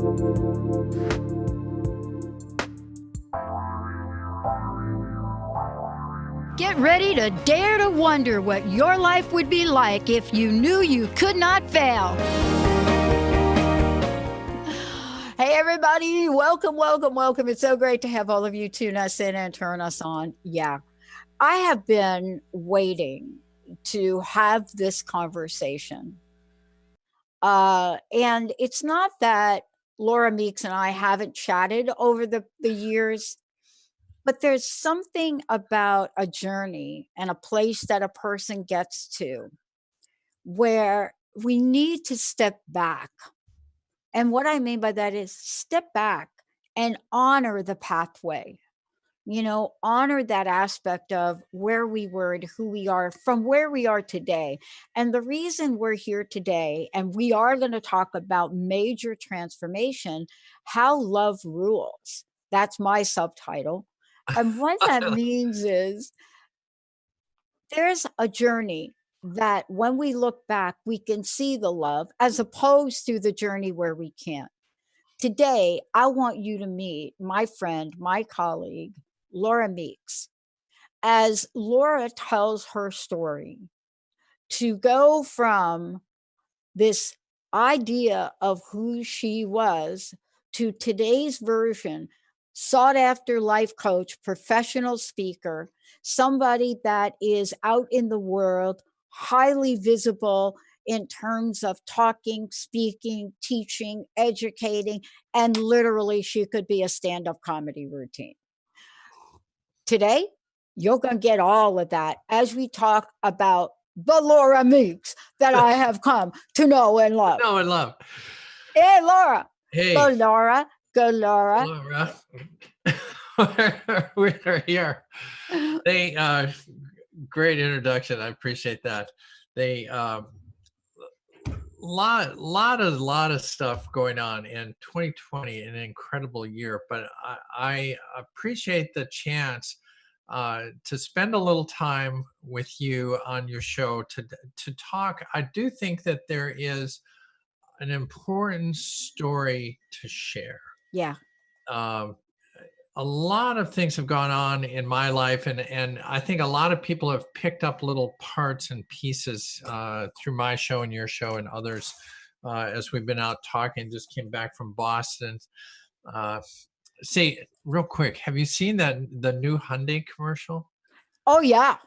Get ready to dare to wonder what your life would be like if you knew you could not fail. Hey, everybody. Welcome, welcome, welcome. It's so great to have all of you tune us in and turn us on. Yeah, I have been waiting to have this conversation. And it's not that Laura Meeks and I haven't chatted over the years, but there's something about a journey and a place that a person gets to where we need to step back. And what I mean by that is step back and honor the pathway. You know, honor that aspect of where we were and who we are from where we are today. And the reason we're here today, and we are going to talk about major transformation, how love rules. That's my subtitle. And what that means is there's a journey that when we look back, we can see the love as opposed to the journey where we can't. Today, I want you to meet my friend, my colleague, Laura Meeks, as Laura tells her story to go from this idea of who she was to today's version, sought after life coach, professional speaker, somebody that is out in the world, highly visible in terms of talking, speaking, teaching, educating, and literally she could be a stand-up comedy routine. Today, you're going to get all of that as we talk about the Laura Meeks that I have come to know and love. Know and love. Hey, Laura. Hey. Go, Laura. Go, Laura. Laura. We're here. They great introduction. I appreciate that. They lot of stuff going on in 2020, an incredible year. But I appreciate the chance to spend a little time with you on your show to talk. I do think that there is an important story to share. Yeah. A lot of things have gone on in my life, and I think a lot of people have picked up little parts and pieces through my show and your show and others as we've been out talking. Just came back from Boston. Say, real quick, have you seen the new Hyundai commercial? Oh, yeah.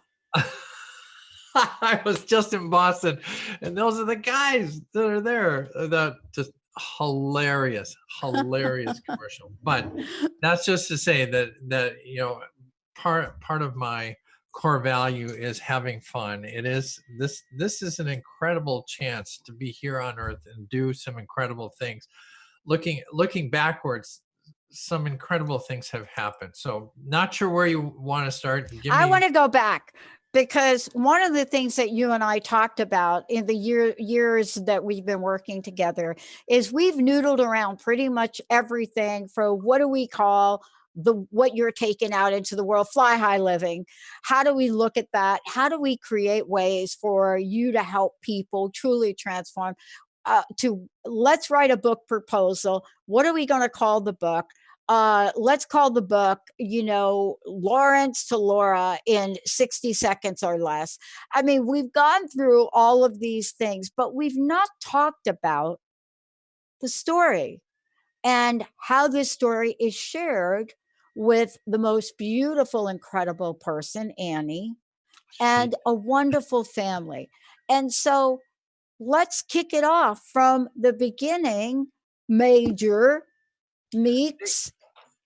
I was just in Boston, and those are the guys that are there. That just hilarious commercial. But that's just to say that you know, part of my core value is having fun. It is this is an incredible chance to be here on Earth and do some incredible things. Looking backwards, some incredible things have happened. So not sure where you want to start. I want to go back, because one of the things that you and I talked about in the years that we've been working together is we've noodled around pretty much everything from what do we call what you're taking out into the world, fly high living. How do we look at that? How do we create ways for you to help people truly transform? To let's write a book proposal. What are we going to call the book? Let's call the book, you know, Lawrence to Laura in 60 seconds or less. I mean, we've gone through all of these things, but we've not talked about the story and how this story is shared with the most beautiful, incredible person, Annie, and a wonderful family. And so let's kick it off from the beginning, Major Meeks.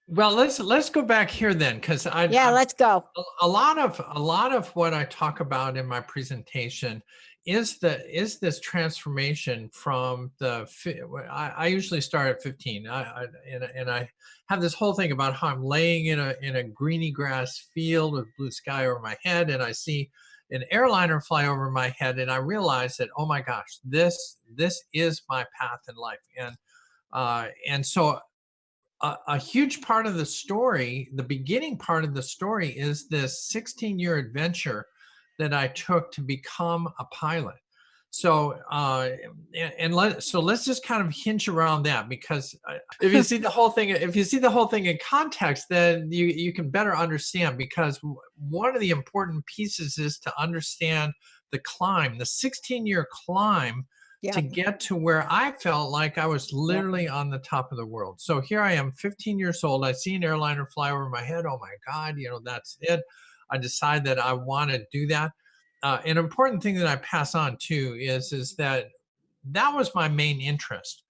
Well, let's go back here then, because let's go. A lot of what I talk about in my presentation is this transformation from I usually start at 15. And I have this whole thing about how I'm laying in a greeny grass field with blue sky over my head, and I see an airliner fly over my head, and I realize that, oh my gosh, this is my path in life, and so. A huge part of the story, the beginning part of the story, is this 16-year adventure that I took to become a pilot. So, so let's just kind of hinge around that, because if you see the whole thing, in context, then you can better understand. Because one of the important pieces is to understand the climb, the 16-year climb, to Yep. get to where I felt like I was Yep. literally on the top of the world. So here I am, 15 years old. I see an airliner fly over my head. Oh my God, that's it. I decide that I want to do that. An important thing that I pass on too is that that was my main interest,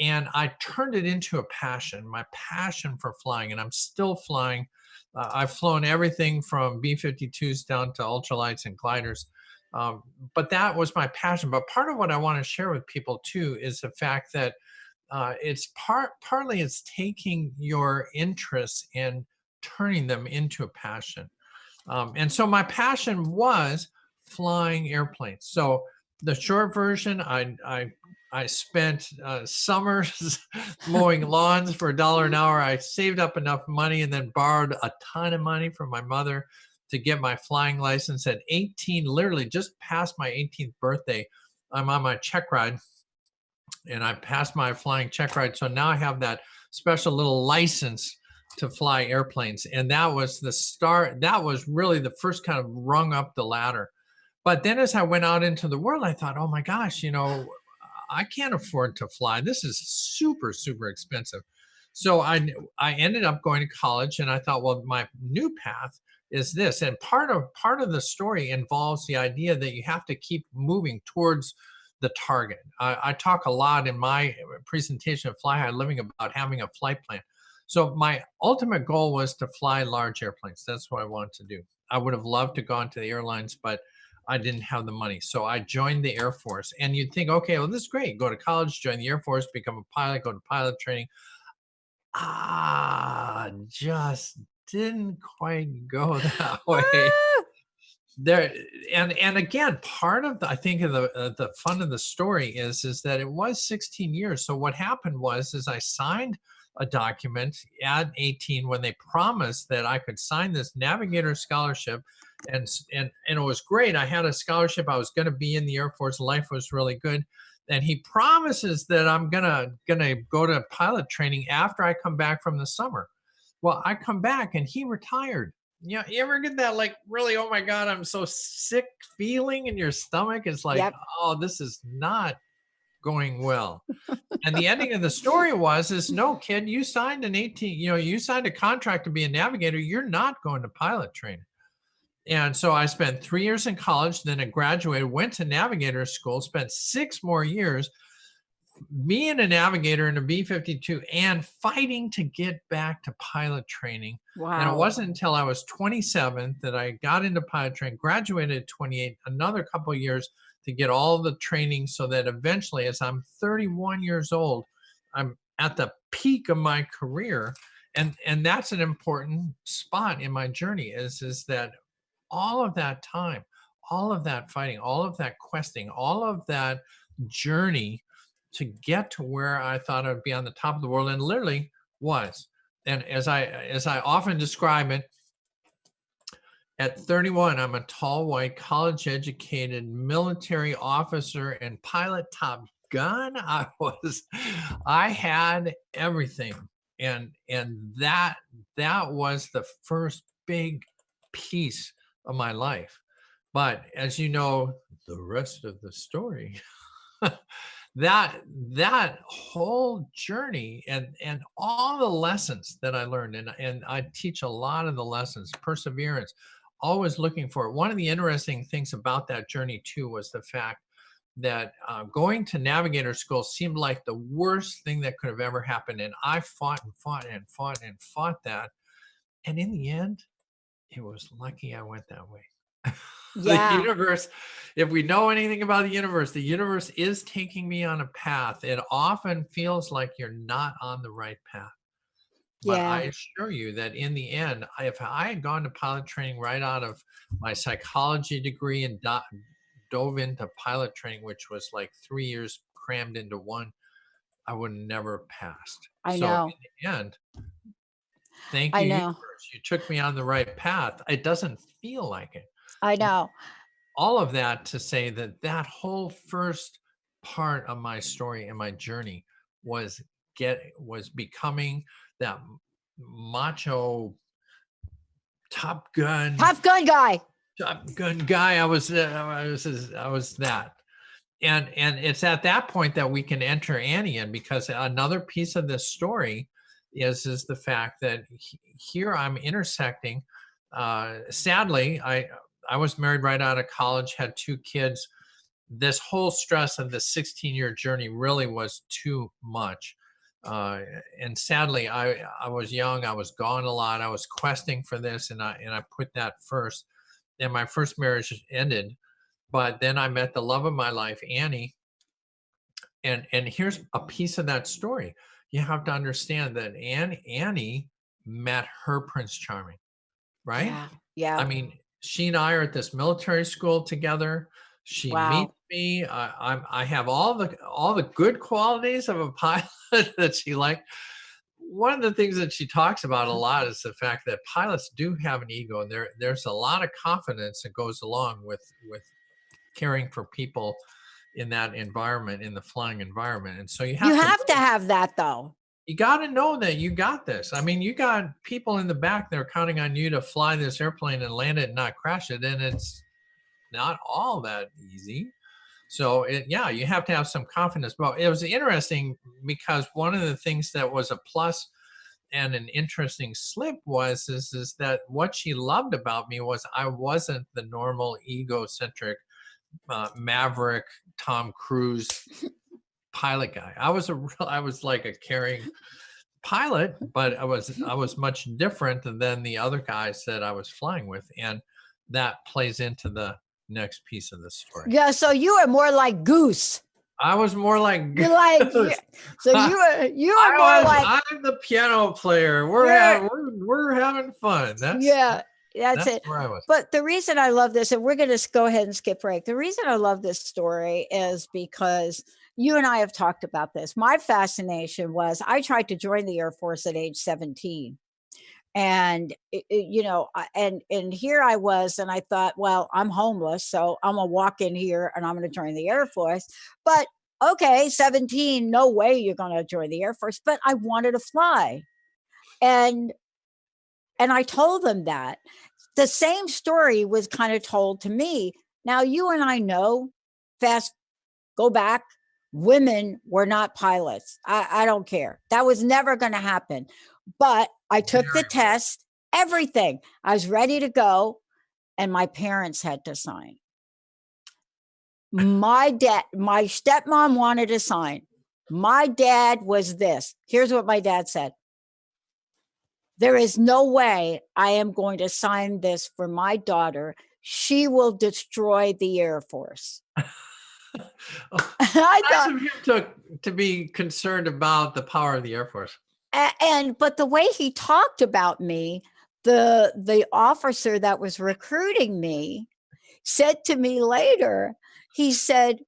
and I turned it into a passion, my passion for flying, and I'm still flying. I've flown everything from B-52s down to ultralights and gliders, but that was my passion. But part of what I want to share with people too is the fact that it's partly it's taking your interests and turning them into a passion. And so my passion was flying airplanes. So the short version, I spent summers mowing lawns for $1 an hour. I saved up enough money and then borrowed a ton of money from my mother to get my flying license at 18, literally just past my 18th birthday. I'm on my check ride, and I passed my flying check ride. So now I have that special little license to fly airplanes. And that was the start. That was really the first kind of rung up the ladder. But then as I went out into the world, I thought, oh my gosh, I can't afford to fly. This is super, super expensive. So I ended up going to college, and I thought, well, my new path is this. And part of the story involves the idea that you have to keep moving towards the target. I talk a lot in my presentation of Fly High Living about having a flight plan. So my ultimate goal was to fly large airplanes. That's what I wanted to do. I would have loved to go into the airlines, but I didn't have the money. So I joined the Air Force. And you'd think, okay, well, this is great. Go to college, join the Air Force, become a pilot, go to pilot training. Just didn't quite go that way. Ah! There and again, part of I think of the fun of the story is that it was 16 years. So what happened is I signed a document at 18 when they promised that I could sign this navigator scholarship, and it was great. I had a scholarship. I was going to be in the Air Force. Life was really good. And he promises that I'm gonna go to pilot training after I come back from the summer. Well, I come back and he retired. Yeah, you ever get that, like, really, oh my God, I'm so sick feeling in your stomach? It's like, Yep. oh, this is not going well. And the ending of the story is no, kid, you signed you signed a contract to be a navigator. You're not going to pilot training. And so I spent 3 years in college, then I graduated, went to navigator school, spent 6 more years being a navigator in a B-52 and fighting to get back to pilot training. And it Wow. wasn't until I was 27 that I got into pilot training, graduated at 28, another couple of years to get all the training, so that eventually, as I'm 31 years old, I'm at the peak of my career. And that's an important spot in my journey is that all of that time, all of that fighting, all of that questing, all of that journey to get to where I thought I'd be on the top of the world, and literally was. And as I often describe it, at 31, I'm a tall, white, college educated military officer and pilot Top Gun. I had everything. And that was the first big piece of my life. But as you know, the rest of the story, that whole journey and all the lessons that I learned, and I teach a lot of the lessons, perseverance, always looking for it. One of the interesting things about that journey too was the fact that going to navigator school seemed like the worst thing that could have ever happened, and I fought and fought and fought and fought that, and in the end, it was lucky I went that way. The Yeah. universe, if we know anything about the universe is taking me on a path. It often feels like you're not on the right path. But I Yeah. assure you that in the end, if I had gone to pilot training right out of my psychology degree and dove into pilot training, which was like 3 years crammed into one, I would have never passed. I So in know. the end, thank I you, know. universe. You took me on the right path. It doesn't feel like it. I know. all of that to say that that whole first part of my story and my journey was was becoming that macho Top Gun Top Gun guy. Top Gun guy. I was that. And it's at that point that we can enter Annie in, because another piece of this story is the fact that here I'm intersecting. Sadly, I was married right out of college, had 2 kids. This whole stress of the 16-year journey really was too much. And sadly, I was young, I was gone a lot, I was questing for this, and I put that first. And my first marriage ended, but then I met the love of my life, Annie. And here's a piece of that story. You have to understand that Annie met her Prince Charming, right? Yeah. Yeah. I mean, she and I are at this military school together. She meets Wow. me. I have all the good qualities of a pilot that she liked. One of the things that she talks about a lot is the fact that pilots do have an ego, and there's a lot of confidence that goes along with caring for people in that environment, in the flying environment. And so You have to have that though. you got to know that you got this. I mean, you got people in the back that are counting on you to fly this airplane and land it and not crash it, and it's not all that easy. So yeah, you have to have some confidence. But it was interesting because one of the things that was a plus and an interesting slip is that what she loved about me was I wasn't the normal egocentric maverick Tom Cruise pilot guy. I was like a caring pilot, but I was much different than the other guys that I was flying with, and that plays into the next piece of the story. Yeah. So you are more like Goose. I was more like You're like, so you are more like, I'm the piano player. We're having fun. yeah, that's it. Where I was. But the reason I love this, and we're going to go ahead and skip break. The reason I love this story is because you and I have talked about this. My fascination was I tried to join the Air Force at age 17. And and here I was, and I thought, well, I'm homeless, so I'm gonna walk in here and I'm gonna join the Air Force. But okay, 17, no way you're gonna join the Air Force. But I wanted to fly, and I told them that the same story was kind of told to me. Now you and I know, fast go back, women were not pilots. I don't care. That was never going to happen. But I took the test, everything. I was ready to go, and my parents had to sign. My stepmom wanted to sign. My dad was this. Here's what my dad said. There is no way I am going to sign this for my daughter. She will destroy the Air Force. I thought of him to be concerned about the power of the Air Force. But the way he talked about me, the officer that was recruiting me said to me later, he said,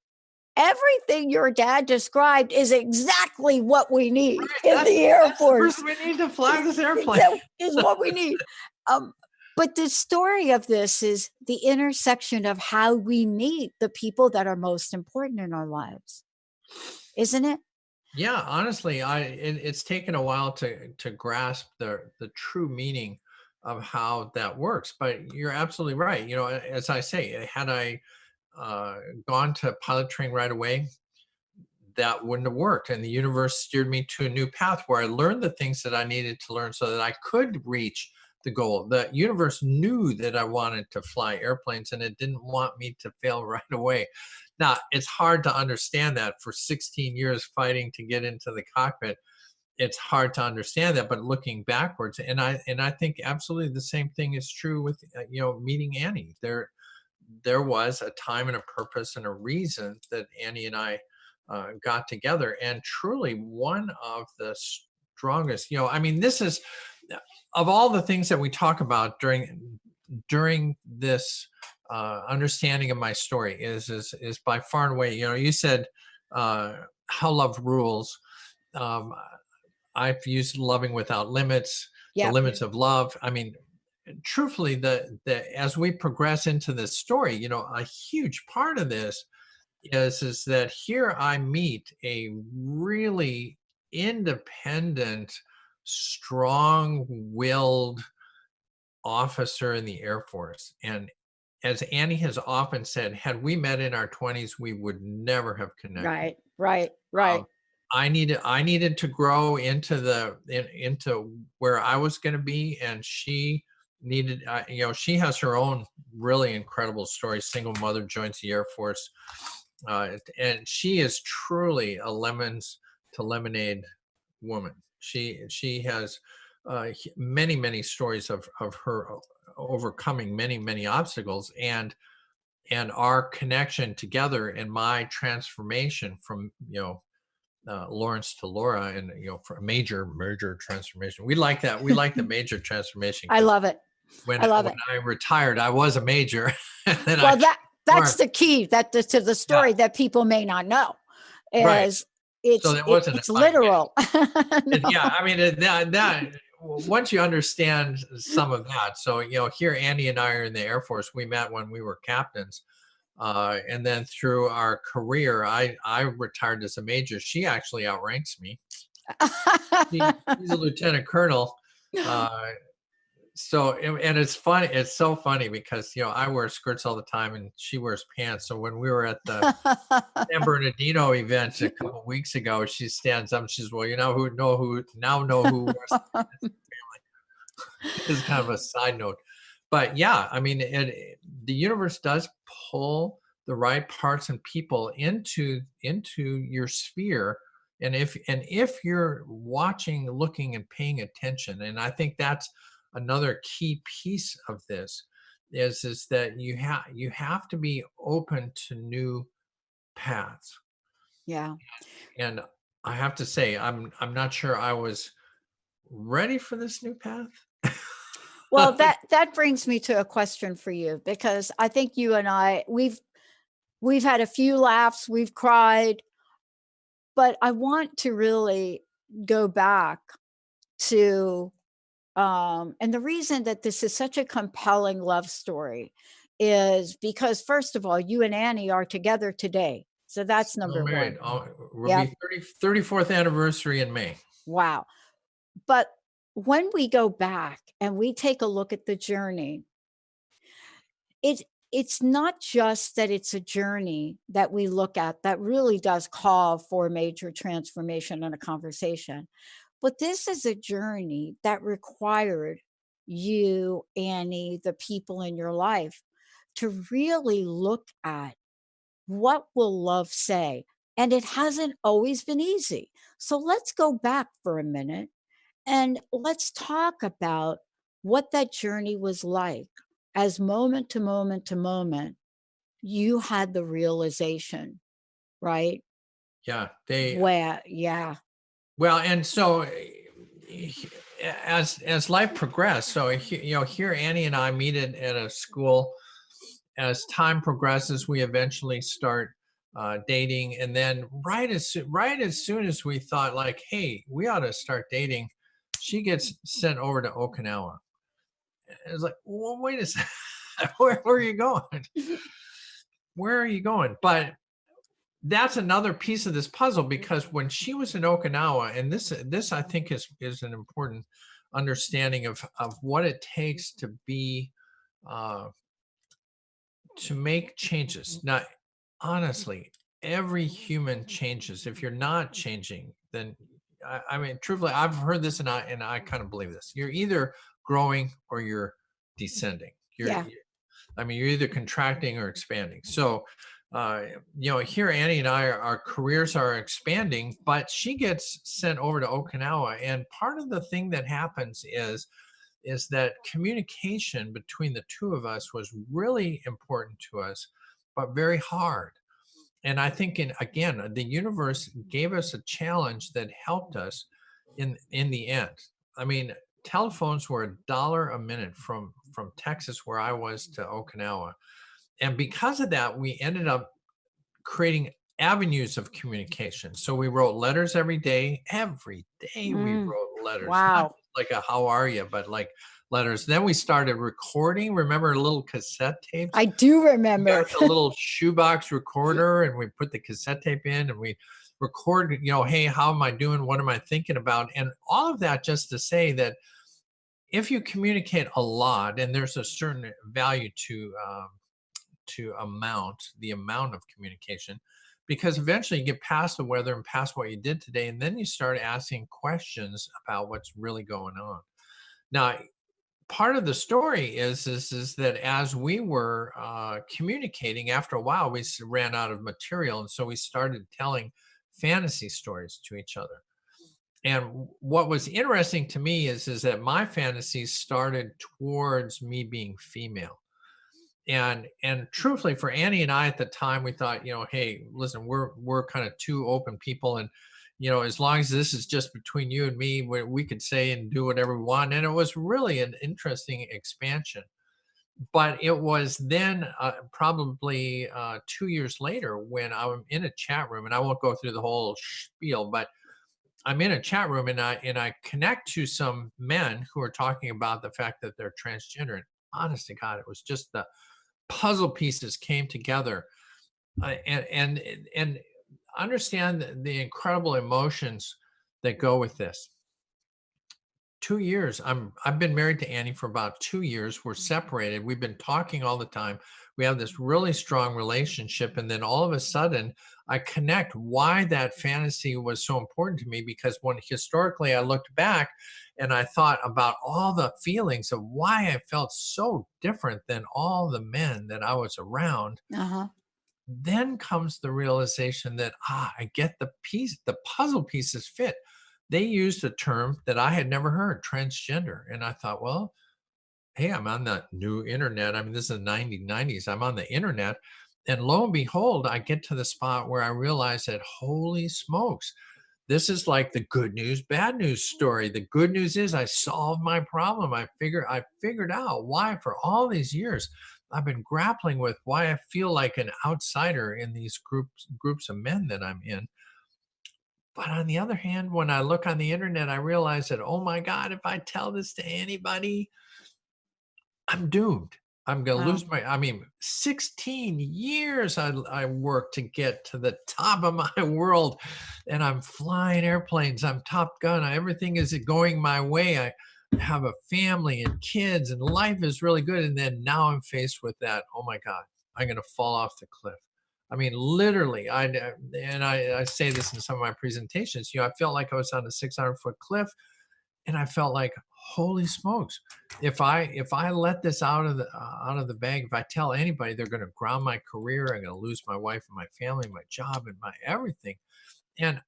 everything your dad described is exactly what we need in the Air Force. We need to fly this airplane. That is what we need. But the story of this is the intersection of how we meet the people that are most important in our lives, isn't it? Yeah, honestly, it's taken a while to grasp the true meaning of how that works. But you're absolutely right. You know, as I say, had I gone to pilot training right away, that wouldn't have worked. And the universe steered me to a new path where I learned the things that I needed to learn so that I could reach the goal. The universe knew that I wanted to fly airplanes, and it didn't want me to fail right away. Now, it's hard to understand that for 16 years fighting to get into the cockpit. It's hard to understand that, but looking backwards, and I think absolutely the same thing is true with meeting Annie. There was a time and a purpose and a reason that Annie and I got together, and truly one of the strongest. I mean, this is of all the things that we talk about during this understanding of my story is by far and away. You said how love rules. I've used loving without limits, Yep. the limits of love. I mean, truthfully, the as we progress into this story, a huge part of this is that here I meet a really independent, strong-willed officer in the Air Force. And as Annie has often said, had we met in our 20s, we would never have connected. Right, right, right. Um, I needed to grow into where I was going to be, and she needed. She has her own really incredible story. Single mother, joins the Air Force, and she is truly a lemons to lemonade woman. She has many stories of her overcoming many obstacles, and our connection together and my transformation from Lawrence to Laura, and for a major transformation. We like that. We like the major transformation I because love it. when I love when it. I retired, I was a major, and then I Well, that's transformed. the key to the Yeah, story that people may not know right. is So that wasn't it's like literal. yeah. No. I mean that once you understand some of that. So here Andy and I are in the Air Force. We met when we were captains. And then through our career, I retired as a major. She actually outranks me. She's a lieutenant colonel. Uh, and it's funny. It's so funny because I wear skirts all the time and she wears pants. So when we were at the San Bernardino event a couple weeks ago, she stands up and she's, well, know who wears is kind of a side note. But yeah, I mean, the universe does pull the right parts and people into your sphere. And if you're watching, looking, and paying attention, and I think that's another key piece of this is that you have to be open to new paths. Yeah. And I have to say, I'm not sure I was ready for this new path. Well, that brings me to a question for you because I think you and I we've had a few laughs, we've cried, but I want to really go back to and the reason that this is such a compelling love story is because first of all, you and Annie are together today. So that's Still number one. married. Oh, we'll Yep. be 34th anniversary in May. Wow. But when we go back and we take a look at the journey, it it's not just that it's a journey that we look at that really does call for major transformation and a conversation. But this is a journey that required you, Annie, the people in your life to really look at what will love say? And it hasn't always been easy. So let's go back for a minute and let's talk about what that journey was like as moment to moment to moment you had the realization, right? Yeah, they Where, yeah. well, and so as life progressed, so here Annie and I meet at a school. As time progresses, we eventually start dating, and then right as soon as we thought like, hey, we ought to start dating, she gets sent over to Okinawa. It's like, well, wait a second, where are you going? Where are you going? But that's another piece of this puzzle because when she was in Okinawa, and this I think is an important understanding of what it takes to be uh, to make changes. Now, honestly, every human changes. If you're not changing, then I mean, truthfully, I've heard this and I kind of believe this. You're either growing or you're descending. Yeah. I mean, you're either contracting or expanding. So, uh, here Annie and I, our careers are expanding, but she gets sent over to Okinawa, and part of the thing that happens is that communication between the two of us was really important to us, but very hard. And I think again, the universe gave us a challenge that helped us in the end. I mean, telephones were $1 a minute from Texas, where I was, to Okinawa. And because of that, we ended up creating avenues of communication. So we wrote letters every day. Every day we Mm. wrote letters, not Wow. like a how are you, but like letters. Then we started recording. Remember little cassette tapes? I do We got remember. the little shoebox recorder and we put the cassette tape in and we record, hey, how am I doing? What am I thinking about? And all of that just to say that if you communicate a lot, and there's a certain value to the amount of communication, because eventually you get past the weather and past what you did today, and then you start asking questions about what's really going on. Now, part of the story is that as we were communicating, after a while we ran out of material, and so we started telling fantasy stories to each other. And what was interesting to me is that my fantasies started towards me being female. And truthfully, for Annie and I at the time, we thought, hey, listen, we're kind of two open people, and as long as this is just between you and me, we could say and do whatever we want. And it was really an interesting expansion. But it was then probably 2 years later when I'm in a chat room, and I won't go through the whole spiel, but I'm in a chat room and I connect to some men who are talking about the fact that they're transgender. And honest to God, it was just the puzzle pieces came together, and understand the incredible emotions that go with this. 2 years. I've been married to Annie for about 2 years. We're separated. We've been talking all the time. We have this really strong relationship, and then all of a sudden, I connect why that fantasy was so important to me. Because when historically I looked back, and I thought about all the feelings of why I felt so different than all the men that I was around, Uh-huh. then comes the realization that I get the puzzle pieces fit. They used a term that I had never heard, transgender. And I thought, well, hey, I'm on the new internet. I mean, this is the 1990s. I'm on the internet. And lo and behold, I get to the spot where I realize that, holy smokes, this is like the good news, bad news story. The good news is I solved my problem. I figured out why for all these years I've been grappling with why I feel like an outsider in these groups of men that I'm in. But on the other hand, when I look on the internet, I realize that, oh my God, if I tell this to anybody, I'm doomed. I'm going to Wow. lose I mean, 16 years I worked to get to the top of my world, and I'm flying airplanes. I'm Top Gun. Everything is going my way. I have a family and kids, and life is really good. And then now I'm faced with that. Oh my God, I'm going to fall off the cliff. I mean, literally, I say this in some of my presentations, I felt like I was on a 600-foot cliff, and I felt like, holy smokes, if I let this out of the bag, if I tell anybody, they're going to ground my career. I'm going to lose my wife and my family, my job, and my everything. And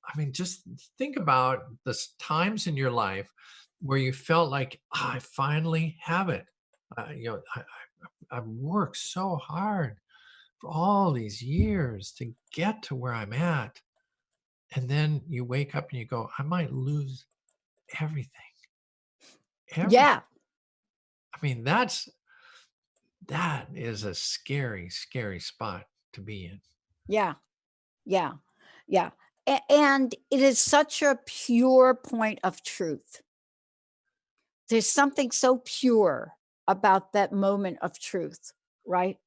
I mean, just think about the times in your life where you felt like, I finally have it. I've worked so hard for all these years to get to where I'm at. And then you wake up and you go, I might lose everything. Everything. Yeah. I mean, that is a scary, scary spot to be in. Yeah. Yeah. Yeah. And it is such a pure point of truth. There's something so pure about that moment of truth, right?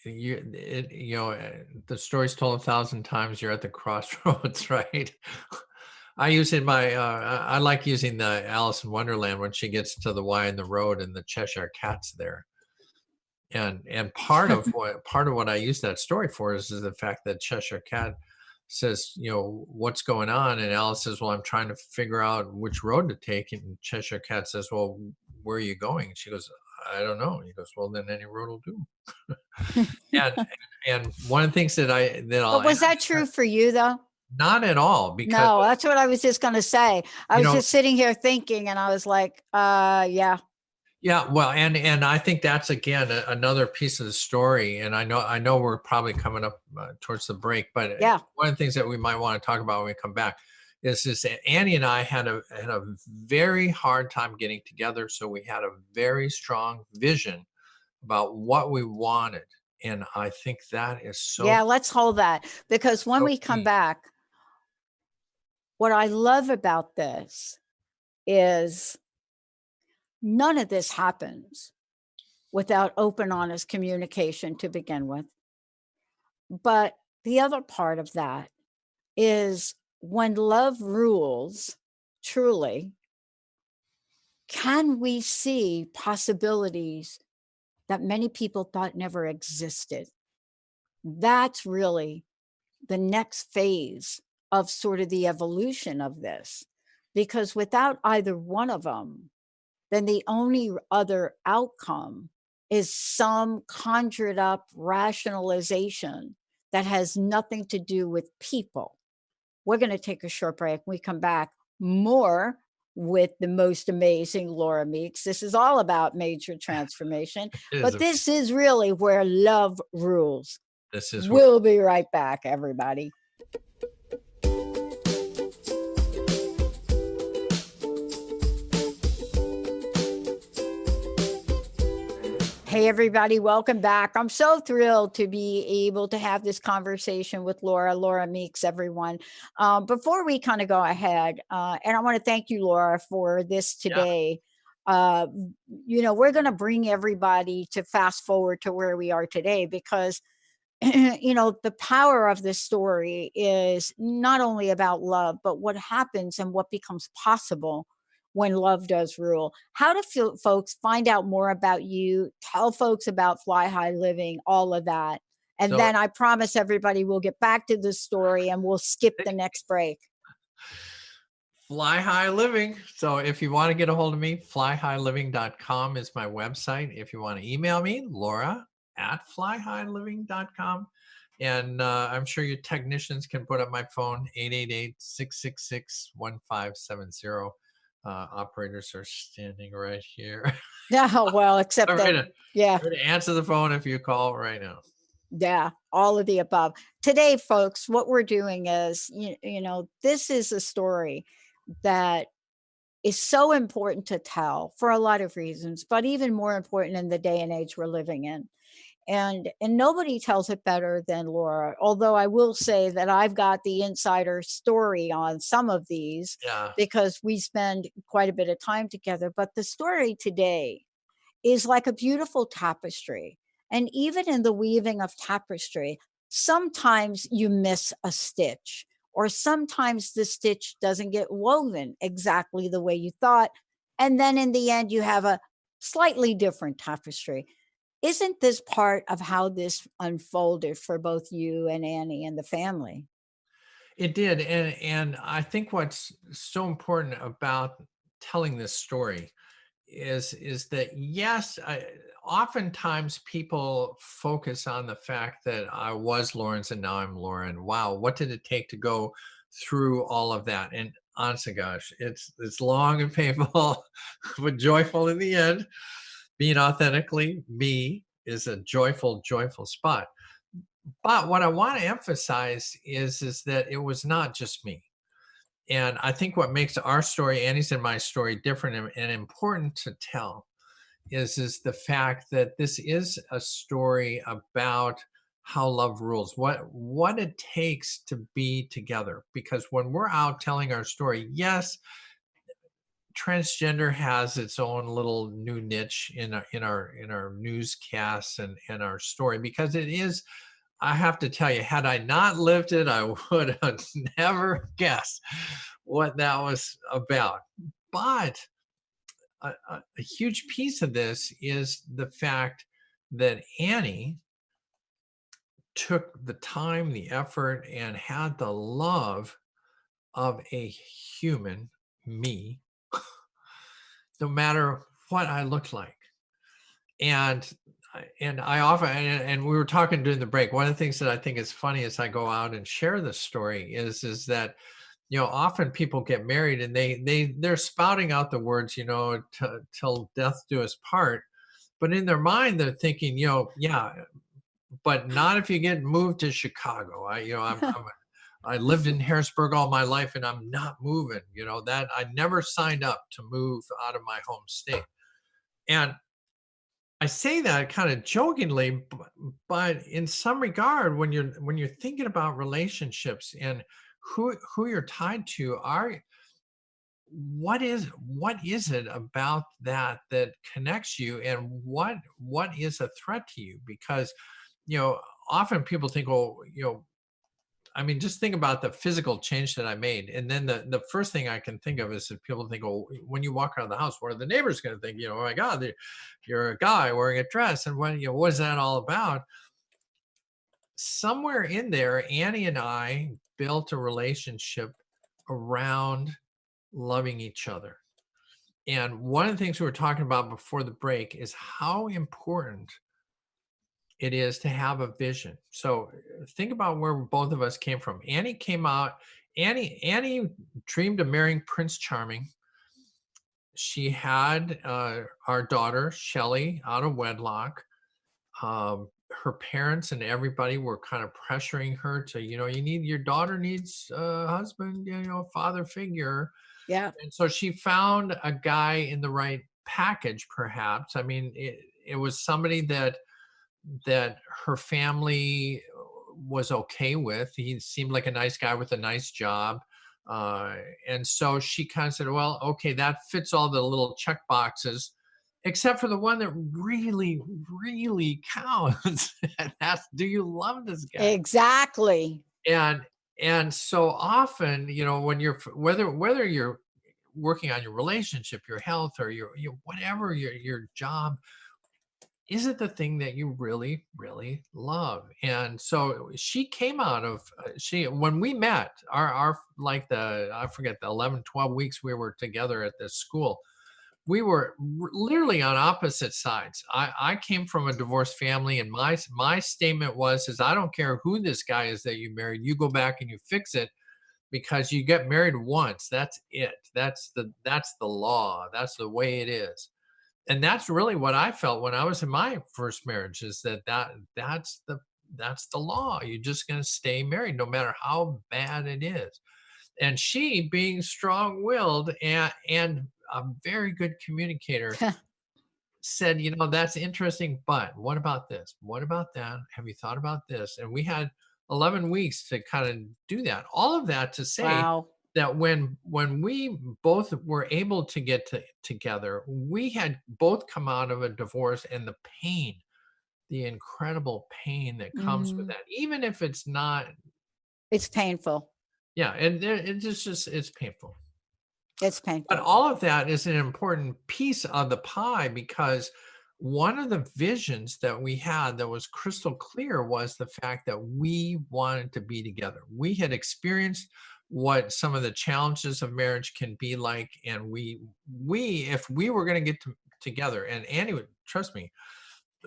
The story's told 1,000 times. You're at the crossroads, right? I use in my I like using the Alice in Wonderland when she gets to the Y in the road and the Cheshire Cat's there. And part of what I use that story for is the fact that Cheshire Cat says, what's going on? And Alice says, well, I'm trying to figure out which road to take. And Cheshire Cat says, well, where are you going? And she goes, I don't know. And he goes, well, then any road will do. and and one of the things I'll But was add, that true for you though? not at all, because No, that's what I was just going to say. I you was know just sitting here thinking and I was like, yeah. yeah, well, and I think that's again another piece of the story. And I know we're probably coming up towards the break, but Yeah. one of the things that we might want to talk about when we come back is that Annie and I had a very hard time getting together. So we had a very strong vision about what we wanted, and I think that is Yeah, let's hold that because when so we come key. back, what I love about this is none of this happens without open, honest communication to begin with. But the other part of that is when love rules, truly, can we see possibilities that many people thought never existed? That's really the next phase of sort of the evolution of this. Because without either one of them, then the only other outcome is some conjured up rationalization that has nothing to do with people. We're going to take a short break. When we come back, more with the most amazing Laura Meeks. This is all about major transformation, It is but amazing. this is really where love rules. This is where We'll be right back, everybody. Hey, everybody, welcome back. I'm so thrilled to be able to have this conversation with Laura Meeks, everyone. Before we kind of go ahead, and I want to thank you, Laura, for this yeah. today. We're going to bring everybody to fast forward to where we are today because the power of this story is not only about love, but what happens and what becomes possible when love does rule. How do folks find out more about you? Tell folks about Fly High Living, all of that. And So then I promise everybody we'll get back to the story and we'll skip the next break. Fly High Living. So if you want to get a hold of me, flyhighliving.com is my website. If you want to email me, laura@flyhighliving.com. And I'm sure your technicians can put up my phone, 888-666-1570. Operators are standing right here. Yeah, well, except I'm that, going yeah. to answer the phone if you call right now. Yeah, all of the above. Today, folks, what we're doing is, this is a story that is so important to tell for a lot of reasons, but even more important in the day and age we're living in. And nobody tells it better than Laura. Although I will say that I've got the insider story on some of these Yeah. because we spend quite a bit of time together. But the story today is like a beautiful tapestry. And even in the weaving of tapestry, sometimes you miss a stitch, or sometimes the stitch doesn't get woven exactly the way you thought. And then in the end, you have a slightly different tapestry. Isn't this part of how this unfolded for both you and Annie and the family? It did. And I think what's so important about telling this story is that yes, oftentimes people focus on the fact that I was Lawrence and now I'm Lauren. Wow, what did it take to go through all of that? And honest to gosh, it's long and painful, but joyful in the end. Being authentically me is a joyful spot. But what I want to emphasize is that it was not just me. And I think what makes our story, Annie's and my story, different and important to tell is the fact that this is a story about how love rules, what it takes to be together. Because when we're out telling our story, yes, transgender has its own little new niche in our newscasts and our story, because it is, I have to tell you, had I not lived it, I would have never guessed what that was about. But a huge piece of this is the fact that Annie took the time, the effort, and had the love of a human, me, no matter what I looked like. And I often, and we were talking during the break, one of the things that I think is funny as I go out and share this story is that often people get married and they're spouting out the words, till death do us part, but in their mind they're thinking, yeah, but not if you get moved to Chicago. I lived in Harrisburg all my life and I'm not moving. That I never signed up to move out of my home state. And I say that kind of jokingly, but in some regard, when you're thinking about relationships and who you're tied to are what is it about that that connects you, and what is a threat to you? Because often people think, oh, I mean, just think about the physical change that I made. And then the first thing I can think of is that people think, oh, when you walk around the house, what are the neighbors going to think? Oh my God, you're a guy wearing a dress. And what is that all about? Somewhere in there, Annie and I built a relationship around loving each other. And one of the things we were talking about before the break is how important it is to have a vision. So think about where both of us came from. Annie dreamed of marrying Prince Charming. She had our daughter Shelley out of wedlock. Her parents and everybody were kind of pressuring her to, your daughter needs a husband, father figure. Yeah. And so she found a guy in the right package, perhaps. I mean, it was somebody that her family was okay with. He seemed like a nice guy with a nice job. And so she kind of said, well, okay, that fits all the little check boxes, except for the one that really, really counts. And that's, do you love this guy? Exactly. And and so often, when whether you're working on your relationship, your health, or your whatever your job, is it the thing that you really, really love? And so she came out of she when we met, our like the I forget, the 11, 12 weeks we were together at this school, we were literally on opposite sides. I came from a divorced family, and my statement is I don't care who this guy is that you married, you go back and you fix it, because you get married once. That's it. That's the law. That's the way it is. And that's really what I felt when I was in my first marriage, is that's the law. You're just going to stay married no matter how bad it is. And she, being strong-willed and a very good communicator, said, that's interesting, but what about this? What about that? Have you thought about this? And we had 11 weeks to kind of do that. All of that to say Wow. that when we both were able to get together, we had both come out of a divorce, and the pain, the incredible pain that comes with Mm, that, even if it's not, it's painful. yeah, and it's just it's painful. It's But painful. all of that is an important piece of the pie, because one of the visions that we had that was crystal clear was the fact that we wanted to be together. We had experienced what some of the challenges of marriage can be like, and we if we were going to get together, and Annie would trust me.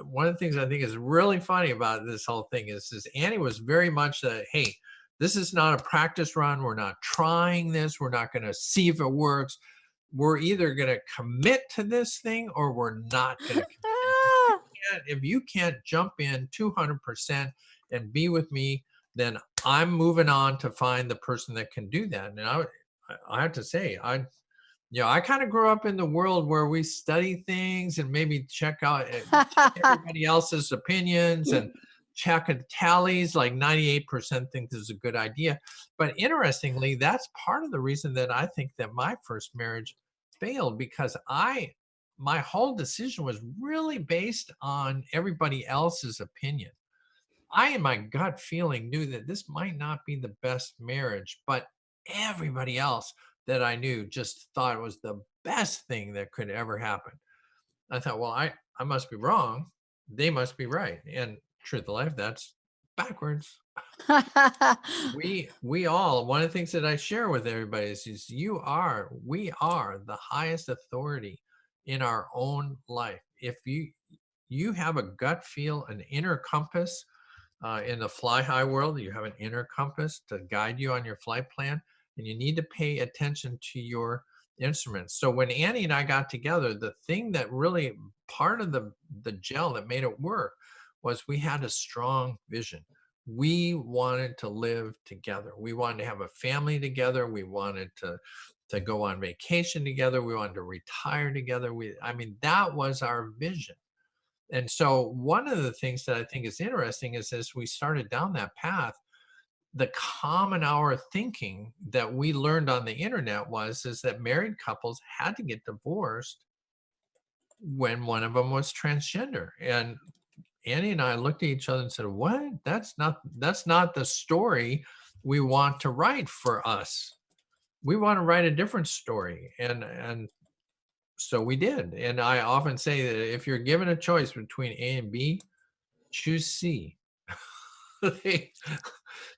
One of the things I think is really funny about this whole thing is Annie was very much that, hey, this is not a practice run. We're not trying this. We're not going to see if it works. We're either going to commit to this thing, or we're not going to commit. And Ah, if you can't jump in 200% and be with me, then I'm moving on to find the person that can do that. And I have to say, I kind of grew up in the world where we study things and maybe check everybody else's opinions and check tallies. Like 98% think this is a good idea. But interestingly, that's part of the reason that I think that my first marriage failed, because my whole decision was really based on everybody else's opinion. I, in my gut feeling, knew that this might not be the best marriage, but everybody else that I knew just thought it was the best thing that could ever happen. I thought, well, I must be wrong. They must be right. And truth of life, that's backwards. We all, one of the things that I share with everybody is we are the highest authority in our own life. If you have a gut feel, an inner compass, in the fly high world, you have an inner compass to guide you on your flight plan, and you need to pay attention to your instruments. So when Annie and I got together, the thing that really, part of the gel that made it work, was we had a strong vision. We wanted to live together. We wanted to have a family together. We wanted to go on vacation together. We wanted to retire together. I mean, that was our vision. And so one of the things that I think is interesting is, as we started down that path, the common hour thinking that we learned on the internet is that married couples had to get divorced when one of them was transgender. And Annie and I looked at each other and said, "What? That's not the story we want to write for us. We want to write a different story." And so we did. And I often say that if you're given a choice between A and B, choose C.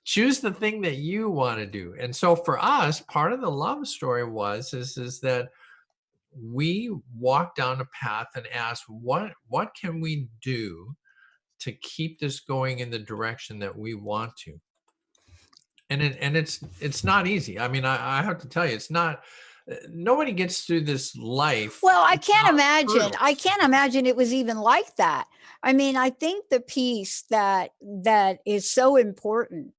Choose the thing that you want to do. And so for us, part of the love story is that we walked down a path and asked, what can we do to keep this going in the direction that we want to? And it's not easy. I mean, I have to tell you, it's not. Nobody gets through this life Well, I can't without imagine. I hurdles. can't imagine it was even like that. I mean, I think the piece that is so important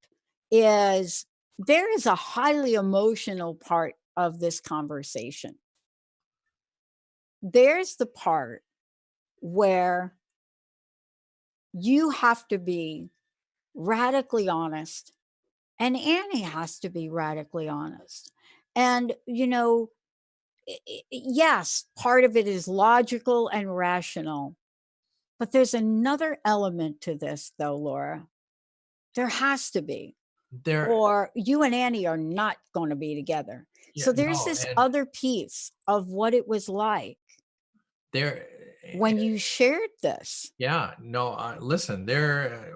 is there is a highly emotional part of this conversation. There's the part where you have to be radically honest, and Annie has to be radically honest. And, yes, part of it is logical and rational, but there's another element to this, though, Laura. There has to be, There, or you and Annie are not going to be together. yeah, So there's no, this and other piece of what it was like there, when you shared this. yeah, no. Listen, there.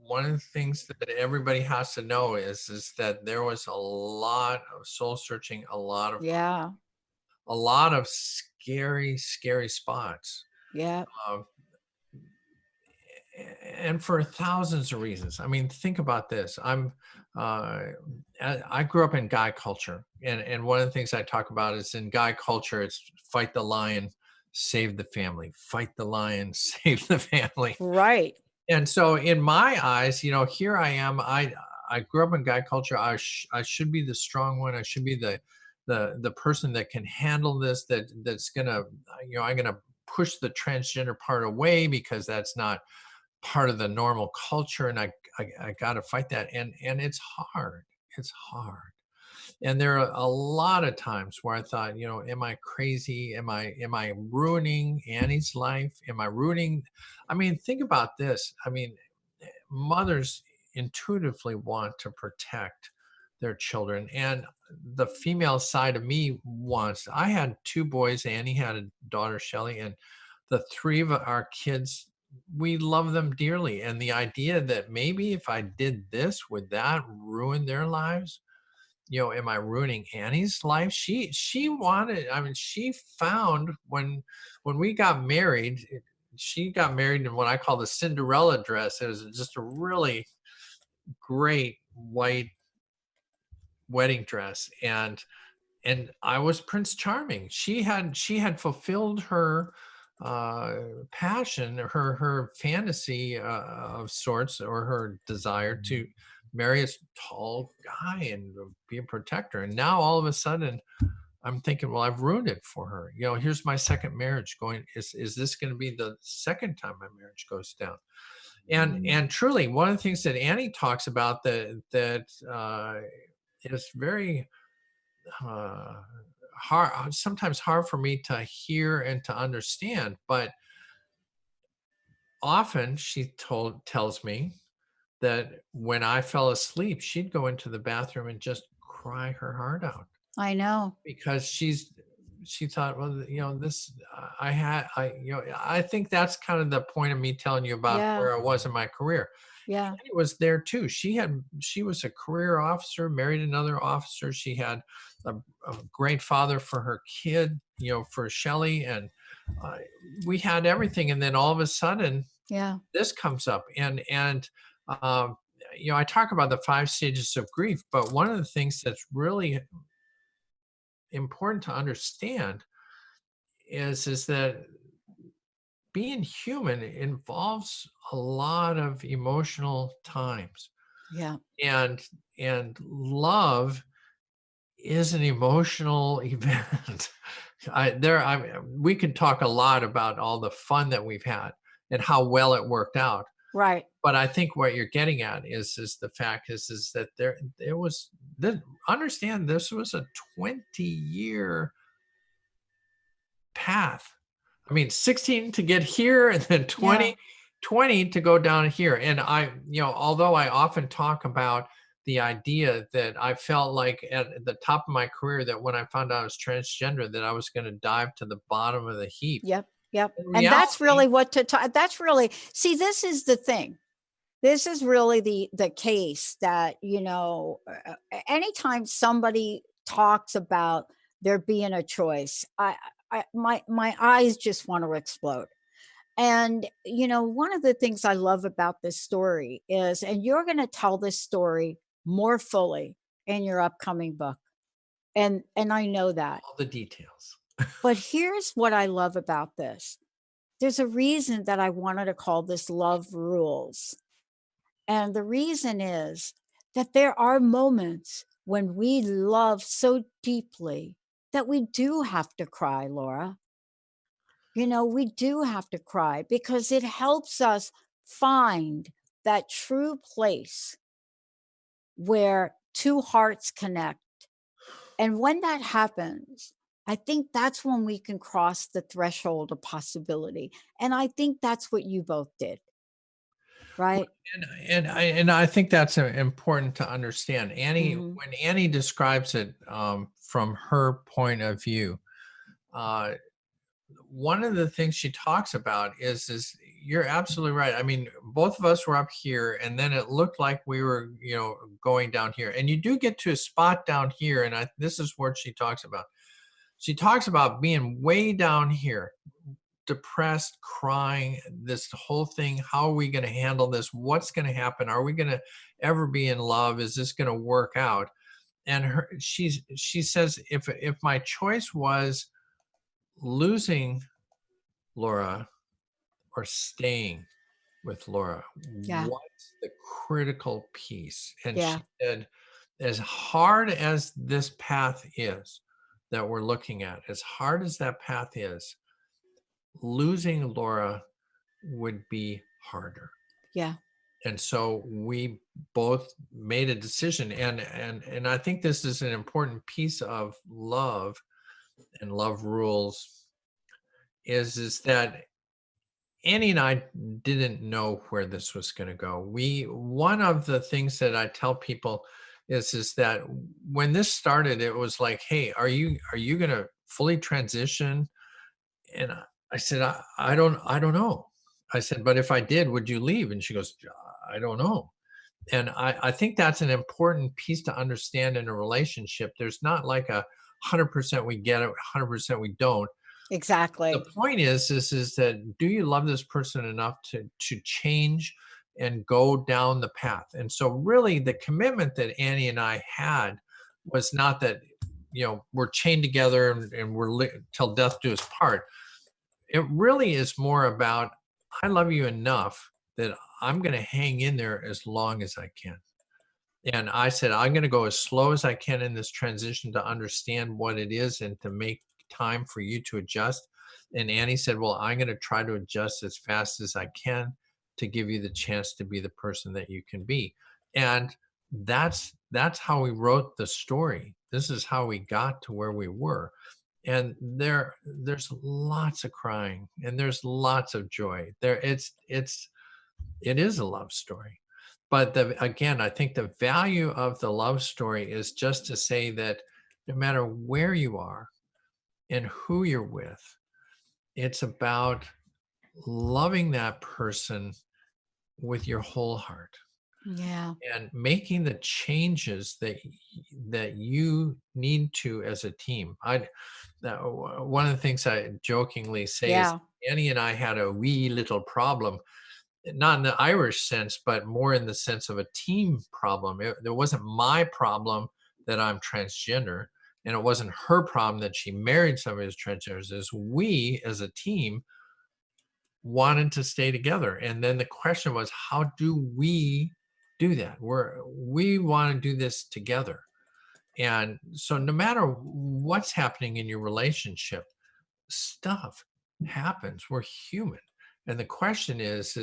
One of the things that everybody has to know is that there was a lot of soul searching, Yeah, a lot of scary, scary spots. yeah, Uh, and for thousands of reasons. I mean, think about this. Uh, I grew up in guy culture, and one of the things I talk about is in guy culture, it's fight the lion, save the family, fight the lion, save the family. right. And so, in my eyes, here I am. I grew up in guy culture. I should be the strong one. I should be the person that can handle this. That's gonna, I'm gonna push the transgender part away because that's not part of the normal culture, and I got to fight that. And it's hard. It's hard. And there are a lot of times where I thought, am I crazy? Am I ruining Annie's life? Am I ruining? I mean, think about this. I mean, mothers intuitively want to protect their children, and the female side of me wants. I had two boys. Annie had a daughter, Shelly, and the three of our kids, we love them dearly. And the idea that maybe if I did this, would that ruin their lives? Am I ruining Annie's life? She wanted, I mean, she found when we got married, she got married in what I call the Cinderella dress. It was just a really great white wedding dress. And I was Prince Charming. She had fulfilled her passion, her fantasy of sorts, or her desire to marry a tall guy and be a protector. And now all of a sudden, I'm thinking, well, I've ruined it for her. Here's my second marriage going. Is this going to be the second time my marriage goes down? And truly, one of the things that Annie talks about that is very uh, hard, sometimes hard for me to hear and to understand, but often she tells me that when I fell asleep, she'd go into the bathroom and just cry her heart out I know. because she thought, well, this I think that's kind of the point of me telling you about Yeah, where I was in my career. yeah, Annie was there too. She was a career officer, married another officer. She had a, a great father for her kid, for Shelly, and uh, we had everything. And then all of a sudden, yeah, this comes up, and um, I talk about the 5 stages of grief, but one of the things that's really important to understand is that being human involves a lot of emotional times, yeah, and love is an emotional event. We could talk a lot about all the fun that we've had and how well it worked out, Right. But I think what you're getting at is the fact is that there was the understand this was a 20-year path. I mean, 16 to get here and then Yeah. 20 to go down here. And although I often talk about the idea that I felt like at the top of my career that when I found out I was transgender, that I was going to dive to the bottom of the heap. Yep. Yep. In And that's reality, really what to talk. That's really, see, this is the thing. This is really the case that, anytime somebody talks about there being a choice, my eyes just want to explode. And one of the things I love about this story is, and you're going to tell this story more fully in your upcoming book, and I know that. all the details. But here's what I love about this. There's a reason that I wanted to call this Love Rules. And the reason is that there are moments when we love so deeply that we do have to cry, Laura. We do have to cry because it helps us find that true place where two hearts connect. And when that happens, I think that's when we can cross the threshold of possibility. And I think that's what you both did, Well, right? and I think that's important to understand. Annie, Hmm. when Annie describes it from her point of view, uh, one of the things she talks about is you're absolutely right. I mean, both of us were up here, and then it looked like we were, going down here. And you do get to a spot down here, and this is what she talks about. She talks about being way down here, depressed, crying, this whole thing. How are we going to handle this? What's going to happen? Are we going to ever be in love? Is this going to work out? And she says, if my choice was losing Laura or staying with Laura, Yeah. what's the critical piece? And she Yeah. said, as hard as this path is that we're looking at, as hard as that path is, losing Laura would be harder. Yeah. And so we both made a decision, and I think this is an important piece of love and love rules is that Annie and I didn't know where this was going to go. One of the things that I tell people is that when this started, it was like, hey, are you going to fully transition? And I said, I don't know. I said, but if I did, would you leave? And she goes, I don't know. And I think that's an important piece to understand in a relationship. There's not like 100% we get it, 100% we don't. The Exactly. point is that do you love this person enough to change and go down the path? And so really the commitment that Annie and I had was not that we're chained together and till death do us part. It really is more about I love you enough that I'm going to hang in there as long as I can. And I said, I'm going to go as slow as I can in this transition to understand what it is and to make time for you to adjust. And Annie said, well, I'm going to try to adjust as fast as I can to give you the chance to be the person that you can be. And that's how we wrote the story. This is how we got to where we were. And there's lots of crying and there's lots of joy. It is a love story. But again, I think the value of the love story is just to say that no matter where you are and who you're with, it's about loving that person with your whole heart Yeah. and making the changes that you need to as a team. One of the things I jokingly say is Yeah. Annie and I had a wee little problem, not in the Irish sense, but more in the sense of a team problem. It wasn't my problem that I'm transgender, and it wasn't her problem that she married somebody who's transgender. Is we as a team wanted to stay together, and then the question was, how do we do that? We want to do this together, and so no matter what's happening in your relationship, stuff happens. We're human. And the question is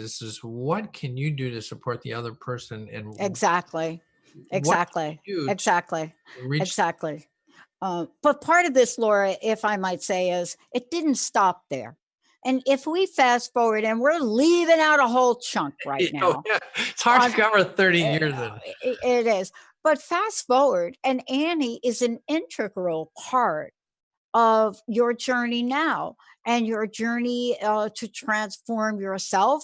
what can you do to support the other person, and Exactly. what can Exactly. you do to Exactly. reach? Exactly. But part of this, Laura, if I might say, is it didn't stop there. And if we fast forward, and we're leaving out a whole chunk right Oh, now, yeah. It's hard to on cover 30 uh, years in. it is. But fast forward, and Annie is an integral part of your journey now, and your journey to transform yourself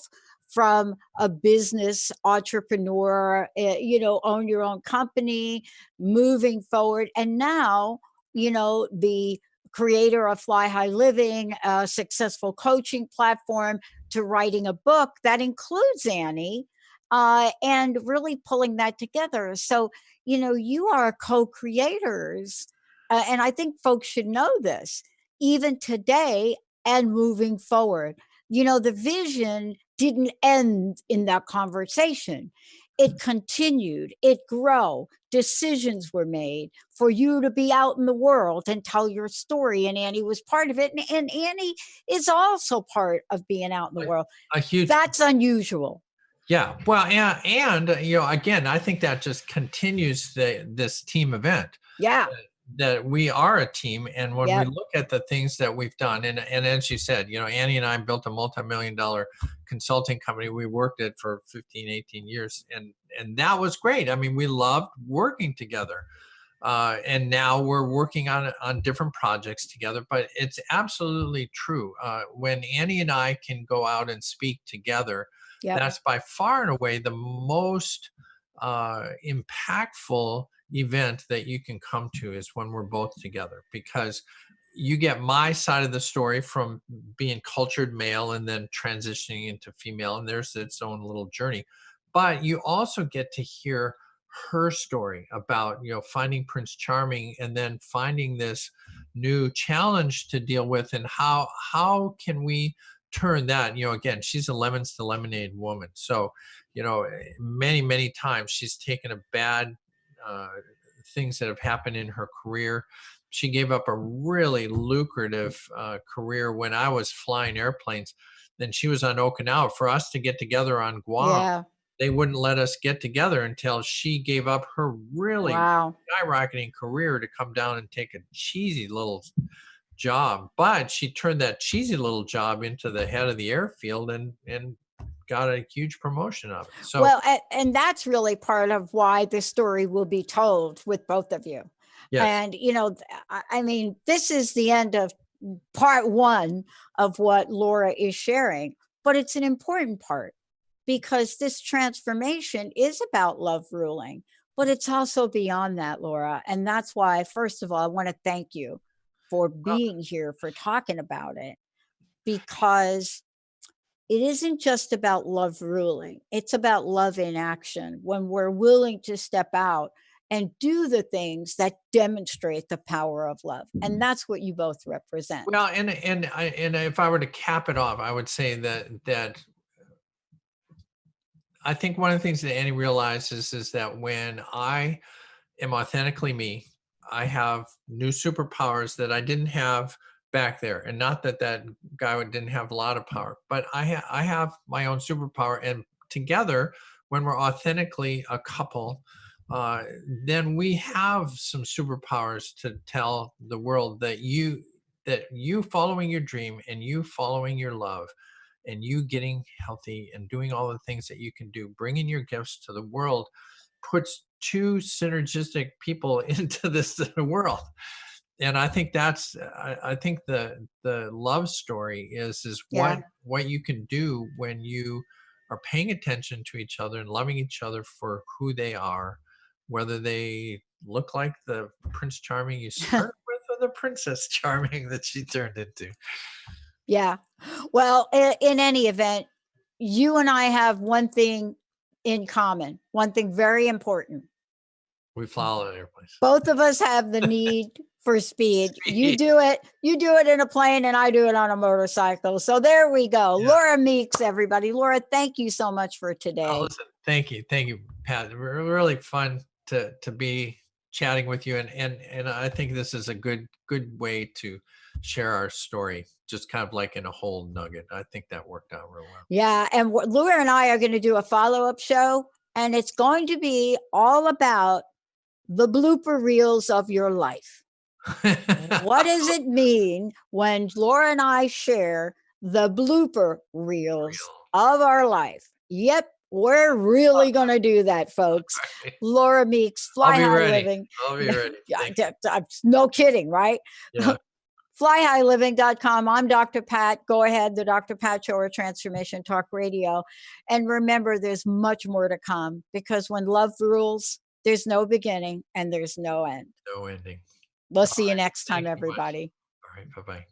from a business entrepreneur, own your own company, moving forward. And now, the creator of Fly High Living, a successful coaching platform, to writing a book that includes Annie, and really pulling that together. So, you are co creators, and I think folks should know this, even today and moving forward. The vision didn't end in that conversation. It continued, it grew. Decisions were made for you to be out in the world and tell your story. And Annie was part of it. And Annie is also part of being out in the world. A huge, That's unusual. yeah. Well, and again, I think that just continues this team event, Yeah. that we are a team. And when we Yep. look at the things that we've done, and as you said, Annie and I built a multi-million-dollar consulting company. We worked it for 15, 18 years, and that was great. I mean, we loved working together. And now we're working on different projects together. But it's absolutely true. When Annie and I can go out and speak together, Yep. that's by far and away the most impactful event that you can come to, is when we're both together, because you get my side of the story from being cultured male and then transitioning into female, and there's its own little journey. But you also get to hear her story about finding Prince Charming, and then finding this new challenge to deal with, and how can we turn that. Again, she's a lemons to lemonade woman. So many times she's taken a bad uh, things that have happened in her career. She gave up a really lucrative career when I was flying airplanes. Then she was on Okinawa. For us to get together on Guam, Yeah. they wouldn't let us get together until she gave up her really Wow. skyrocketing career to come down and take a cheesy little job. But she turned that cheesy little job into the head of the airfield, and got a huge promotion of it. So Well, and that's really part of why this story will be told with both of you. yes. And, I mean, this is the end of part one of what Laura is sharing, but it's an important part, because this transformation is about love ruling, but it's also beyond that, Laura. And that's why, first of all, I want to thank you for Well, being here, for talking about it, because it isn't just about love ruling. It's about love in action, when we're willing to step out and do the things that demonstrate the power of love. And that's what you both represent. well, and if I were to cap it off, I would say that I think one of the things that Annie realizes is that when I am authentically me, I have new superpowers that I didn't have back there. And not that that guy didn't have a lot of power, but I have my own superpower. And together, when we're authentically a couple, then we have some superpowers to tell the world that you following your dream, and you following your love, and you getting healthy and doing all the things that you can do, bringing your gifts to the world, puts two synergistic people into this world. And I think I think the love story is Yeah. what you can do when you are paying attention to each other and loving each other for who they are, whether they look like the Prince Charming you started with, or the Princess Charming that she turned into. Yeah. Well, in any event, you and I have one thing in common, one thing very important. We fly all over the airplanes. Both of us have the need for speed. Speed. You do it in a plane, and I do it on a motorcycle. So there we go. Yeah. Laura Meeks, everybody. Laura, thank you so much for Oh, today. listen, thank you, Pat. Really fun to be chatting with you, and I think this is a good way to share our story, just kind of like in a whole nugget. I think that worked out real well. Yeah. And Laura and I are going to do a follow-up show, and it's going to be all about the blooper reels of your life. What does it mean when Laura and I share the blooper reels of our life? Yep, we're really going to do that, folks. Right. Laura Meeks, Fly High Living. I'll be ready. No kidding, right? Yeah. Flyhighliving.com. I'm Dr. Pat. Go ahead, the Dr. Pat Show or Transformation Talk Radio. And remember, there's much more to come, because when love rules, there's no beginning and there's no end. No ending. We'll All see you right. next time, Thank you much. everybody. All right. Bye-bye.